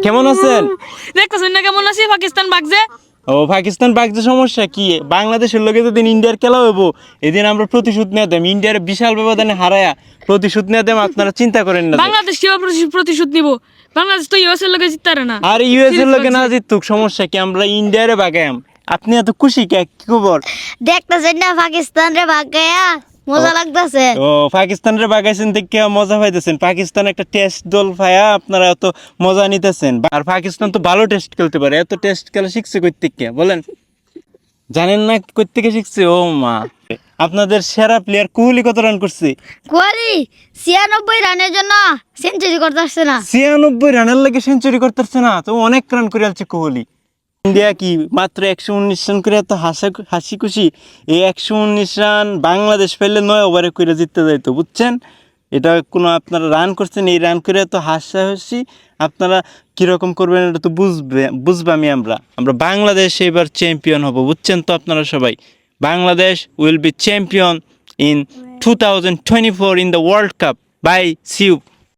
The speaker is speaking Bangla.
কেমন আছেন? দেখতেছেন না কেমন আছি? পাকিস্তান বাগজে ও পাকিস্তান বাগছে সমস্যা কি? বাংলাদেশের লোকে যেদিন ইন্ডিয়ার খেলা হইবো এদিন আমরা প্রতিশোধ নিয়ে দেম, ইন্ডিয়ার বিশাল ব্যবধানে হারায়া প্রতিশোধ নিয়ে দেম, আপনারা চিন্তা করেন না যে। বাংলাদেশ কিভাবে প্রতিশোধ নিব? বাংলাদেশ তো ইউএস এর লোকে জিততে পারে না। আর ইউএস এর লোকে না জিতুক সমস্যা কি, আমরা ইন্ডিয়ারে বাগাইম। আপনি এত খুশি কে? কি খবর? দেখতেছেন না পাকিস্তান রে ভাগায়া মজা লাগতেছে। ও পাকিস্তানের বাগাইছেন দেখে মজা পাইতেছেন, পাকিস্তান একটা টেস্ট দল পায়া আপনারা এত মজা নিতেছেন। আর পাকিস্তান তো ভালো টেস্ট খেলতে পারে, এত টেস্ট খেলা শিখছে কই থেকে বলেন? জানেন না কই থেকে শিখছে? ও মা, আপনাদের সেরা প্লেয়ার কোহলি কত রান করছে? কোহলি 96 রানের জন্য সেঞ্চুরি করতে আসছে না। 96 রানের লাগে সেঞ্চুরি করতেছে না তো? অনেক রান করে আছে কোহলি। ইন্ডিয়া কি মাত্র 119 রান করে এত হাসি খুশি? এই 119 রান বাংলাদেশ পেলে 9 ওভারে করে জিততে যাইতো, বুঝছেন? এটা কোনো আপনারা রান করছেন, এই রান করে এত হাসাহাসি আপনারা কীরকম করবেন এটা তো বুঝবামই। আমরা বাংলাদেশ এবার চ্যাম্পিয়ন হব, বুঝছেন তো আপনারা সবাই? Bangladesh will be champion in 2024 in the world cup. Bye, see you.